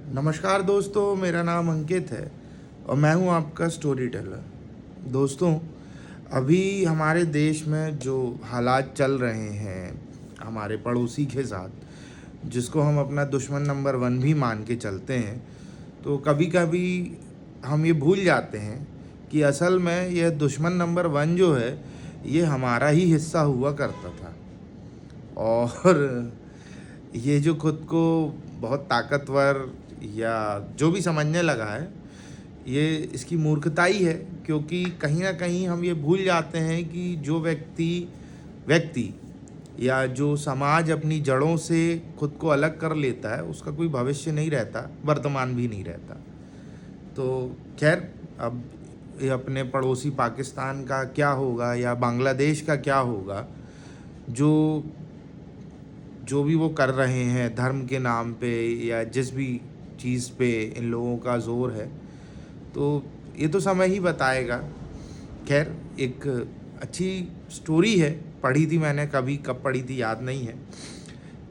नमस्कार दोस्तों, मेरा नाम अंकित है और मैं हूं आपका स्टोरी टेलर। दोस्तों, अभी हमारे देश में जो हालात चल रहे हैं हमारे पड़ोसी के साथ, जिसको हम अपना दुश्मन नंबर वन भी मान के चलते हैं, तो कभी कभी हम ये भूल जाते हैं कि असल में यह दुश्मन नंबर वन जो है, ये हमारा ही हिस्सा हुआ करता था। और ये जो खुद को बहुत ताकतवर या जो भी समझने लगा है, ये इसकी मूर्खताई है। क्योंकि कहीं ना कहीं हम ये भूल जाते हैं कि जो व्यक्ति या जो समाज अपनी जड़ों से खुद को अलग कर लेता है, उसका कोई भविष्य नहीं रहता, वर्तमान भी नहीं रहता। तो खैर, अब ये अपने पड़ोसी पाकिस्तान का क्या होगा या बांग्लादेश का क्या होगा, जो जो भी वो कर रहे हैं धर्म के नाम पे या जिस भी चीज़ पे इन लोगों का जोर है, तो ये तो समय ही बताएगा। खैर, एक अच्छी स्टोरी है, पढ़ी थी मैंने, कभी कब पढ़ी थी याद नहीं है,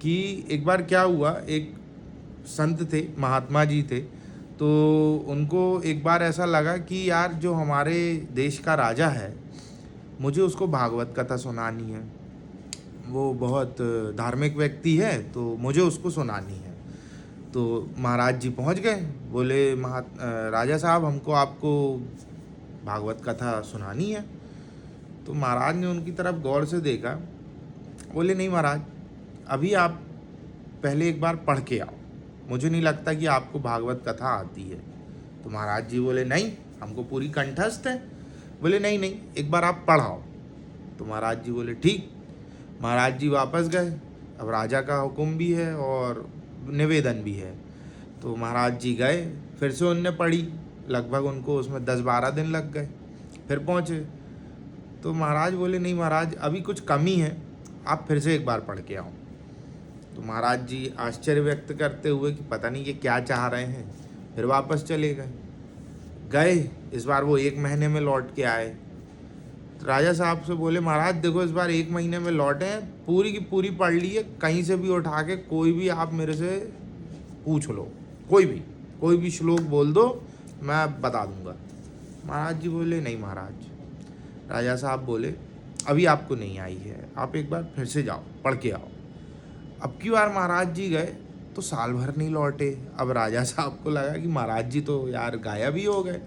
कि एक बार क्या हुआ। एक संत थे, महात्मा जी थे। तो उनको एक बार ऐसा लगा कि यार, जो हमारे देश का राजा है, मुझे उसको भागवत कथा सुनानी है। वो बहुत धार्मिक व्यक्ति है, तो मुझे उसको सुनानी है। तो महाराज जी पहुंच गए, बोले राजा साहब, हमको आपको भागवत कथा सुनानी है। तो महाराज ने उनकी तरफ गौर से देखा, बोले नहीं महाराज, अभी आप पहले एक बार पढ़ के आओ, मुझे नहीं लगता कि आपको भागवत कथा आती है। तो महाराज जी बोले नहीं, हमको पूरी कंठस्थ है। बोले नहीं नहीं, एक बार आप पढ़ाओ। तो महाराज जी बोले ठीक। महाराज जी वापस गए। अब राजा का हुक्म भी है और निवेदन भी है। तो महाराज जी गए, फिर से उनने पढ़ी। लगभग उनको उसमें 10-12 दिन लग गए। फिर पहुँचे तो महाराज बोले नहीं महाराज, अभी कुछ कमी है, आप फिर से एक बार पढ़ के आओ। तो महाराज जी आश्चर्य व्यक्त करते हुए कि पता नहीं ये क्या चाह रहे हैं, फिर वापस चले गए। इस बार वो 1 महीने में लौट के आए। तो राजा साहब से बोले महाराज देखो, इस बार 1 महीने में लौटे हैं, पूरी की पूरी पढ़ ली है, कहीं से भी उठा के कोई भी आप मेरे से पूछ लो, कोई भी श्लोक बोल दो, मैं बता दूंगा। महाराज जी बोले नहीं महाराज। राजा साहब बोले अभी आपको नहीं आई है, आप एक बार फिर से जाओ, पढ़ के आओ। अब की बार महाराज जी गए तो साल भर नहीं लौटे। अब राजा साहब को लगा कि महाराज जी तो यार गायब ही हो गए।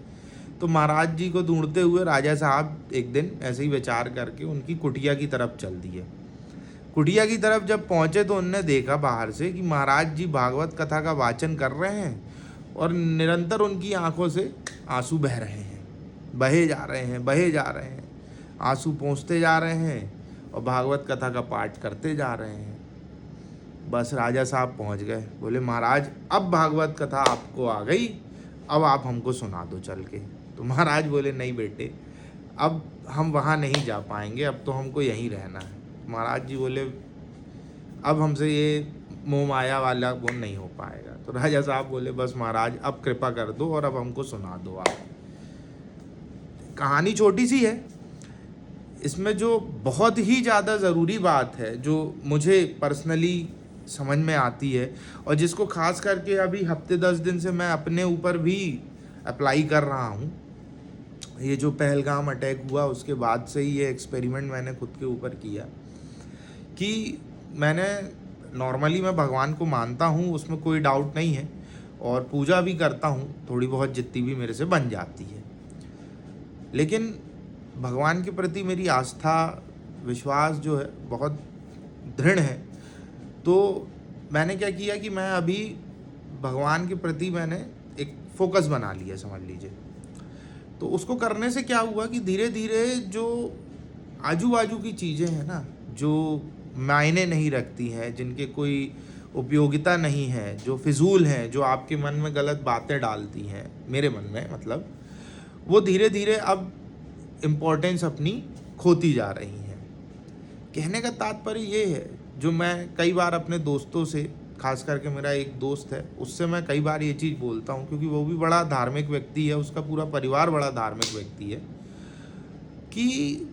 तो महाराज जी को ढूंढते हुए राजा साहब एक दिन ऐसे ही विचार करके उनकी कुटिया की तरफ चल दिए। कुटिया की तरफ जब पहुंचे तो उनने देखा बाहर से कि महाराज जी भागवत कथा का वाचन कर रहे हैं और निरंतर उनकी आंखों से आंसू बह रहे हैं, बहे जा रहे हैं, आंसू पोंछते जा रहे हैं और भागवत कथा का पाठ करते जा रहे हैं। बस राजा साहब पहुंच गए, बोले महाराज अब भागवत कथा आपको आ गई, अब आप हमको सुना दो चल के। तो महाराज बोले नहीं बेटे, अब हम वहाँ नहीं जा पाएंगे, अब तो हमको यहीं रहना है। महाराज जी बोले अब हमसे ये मोह माया वाला वो नहीं हो पाएगा। तो राजा साहब बोले बस महाराज, अब कृपा कर दो और अब हमको सुना दो आप। कहानी छोटी सी है, इसमें जो बहुत ही ज़्यादा ज़रूरी बात है, जो मुझे पर्सनली समझ में आती है और जिसको खास करके अभी हफ्ते 10 दिन से मैं अपने ऊपर भी अप्लाई कर रहा हूँ। ये जो पहलगाम अटैक हुआ उसके बाद से ही ये एक्सपेरिमेंट मैंने खुद के ऊपर किया कि मैंने नॉर्मली मैं भगवान को मानता हूँ, उसमें कोई डाउट नहीं है, और पूजा भी करता हूँ, थोड़ी बहुत जितनी भी मेरे से बन जाती है। लेकिन भगवान के प्रति मेरी आस्था, विश्वास जो है बहुत दृढ़ है। तो मैंने क्या किया कि मैं अभी भगवान के प्रति मैंने एक फोकस बना लिया, समझ लीजिए। तो उसको करने से क्या हुआ कि धीरे धीरे जो आजू बाजू की चीज़ें हैं ना, जो मायने नहीं रखती हैं, जिनके कोई उपयोगिता नहीं है, जो फिजूल हैं, जो आपके मन में गलत बातें डालती हैं, मेरे मन में मतलब, वो धीरे धीरे अब इम्पोर्टेंस अपनी खोती जा रही हैं। कहने का तात्पर्य ये है, जो मैं कई बार अपने दोस्तों से, खास करके मेरा एक दोस्त है, उससे मैं कई बार ये चीज़ बोलता हूँ, क्योंकि वो भी बड़ा धार्मिक व्यक्ति है, उसका पूरा परिवार बड़ा धार्मिक व्यक्ति है, कि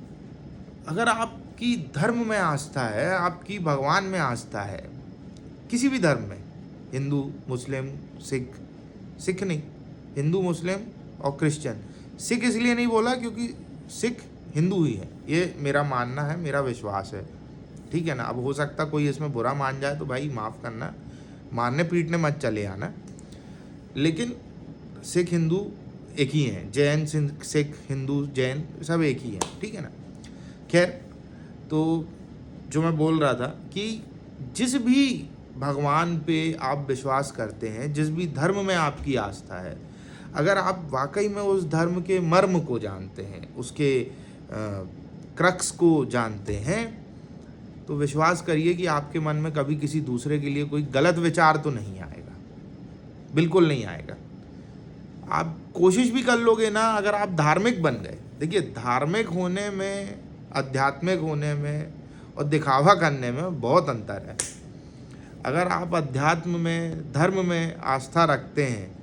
अगर आपकी धर्म में आस्था है, आपकी भगवान में आस्था है, किसी भी धर्म में, हिंदू, मुस्लिम, सिख, सिख नहीं, हिंदू, मुस्लिम और क्रिश्चियन। सिख इसलिए नहीं बोला क्योंकि सिख हिंदू ही है, ये मेरा मानना है, मेरा विश्वास है, ठीक है ना। अब हो सकता कोई इसमें बुरा मान जाए तो भाई माफ़ करना, मारने पीटने मत चले आना, लेकिन सिख हिंदू एक ही हैं, जैन सिख हिंदू जैन सब एक ही हैं, ठीक है ना। खैर, तो जो मैं बोल रहा था कि जिस भी भगवान पे आप विश्वास करते हैं, जिस भी धर्म में आपकी आस्था है, अगर आप वाकई में उस धर्म के मर्म को जानते हैं, उसके क्रक्स को जानते हैं, तो विश्वास करिए कि आपके मन में कभी किसी दूसरे के लिए कोई गलत विचार तो नहीं आएगा, बिल्कुल नहीं आएगा। आप कोशिश भी कर लोगे ना, अगर आप धार्मिक बन गए, देखिए धार्मिक होने में, आध्यात्मिक होने में और दिखावा करने में बहुत अंतर है। अगर आप अध्यात्म में, धर्म में आस्था रखते हैं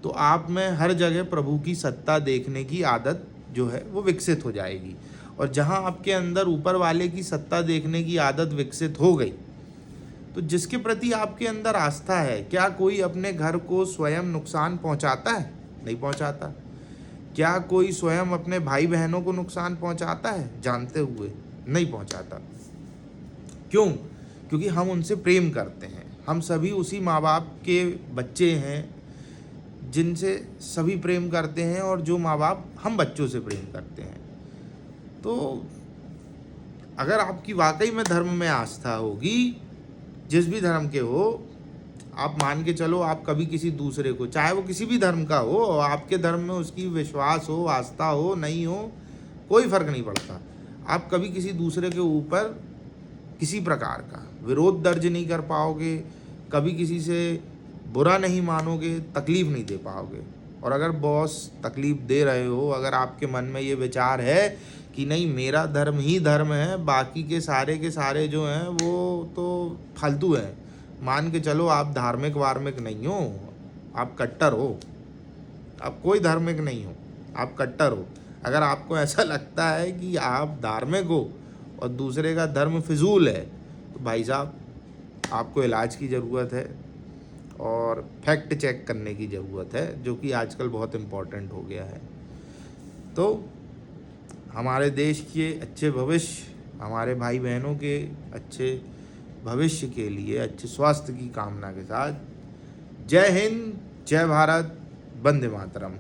तो आप में हर जगह प्रभु की सत्ता देखने की आदत जो है वो विकसित हो जाएगी, और जहाँ आपके अंदर ऊपर वाले की सत्ता देखने की आदत विकसित हो गई तो जिसके प्रति आपके अंदर आस्था है, क्या कोई अपने घर को स्वयं नुकसान पहुंचाता है? नहीं पहुंचाता। क्या कोई स्वयं अपने भाई बहनों को नुकसान पहुंचाता है जानते हुए? नहीं पहुंचाता। क्यों? क्योंकि हम उनसे प्रेम करते हैं। हम सभी उसी माँ बाप के बच्चे हैं जिनसे सभी प्रेम करते हैं, और जो माँ बाप हम बच्चों से प्रेम करते हैं। तो अगर आपकी वाकई में धर्म में आस्था होगी, जिस भी धर्म के हो, आप मान के चलो, आप कभी किसी दूसरे को, चाहे वो किसी भी धर्म का हो, आपके धर्म में उसकी विश्वास हो, आस्था हो, नहीं हो, कोई फर्क नहीं पड़ता, आप कभी किसी दूसरे के ऊपर किसी प्रकार का विरोध दर्ज नहीं कर पाओगे, कभी किसी से बुरा नहीं मानोगे, तकलीफ नहीं दे पाओगे। और अगर बॉस तकलीफ दे रहे हो, अगर आपके मन में ये विचार है कि नहीं मेरा धर्म ही धर्म है, बाकी के सारे जो हैं वो तो फालतू हैं, मान के चलो आप धार्मिक वार्मिक नहीं हो, आप कट्टर हो, आप कोई धार्मिक नहीं हो, आप कट्टर हो। अगर आपको ऐसा लगता है कि आप धार्मिक हो और दूसरे का धर्म फिजूल है, तो भाई साहब आपको इलाज की ज़रूरत है और फैक्ट चेक करने की ज़रूरत है, जो कि आजकल बहुत इम्पोर्टेंट हो गया है। तो हमारे देश के अच्छे भविष्य, हमारे भाई बहनों के अच्छे भविष्य के लिए, अच्छे स्वास्थ्य की कामना के साथ, जय हिंद, जय भारत, वंदे मातरम।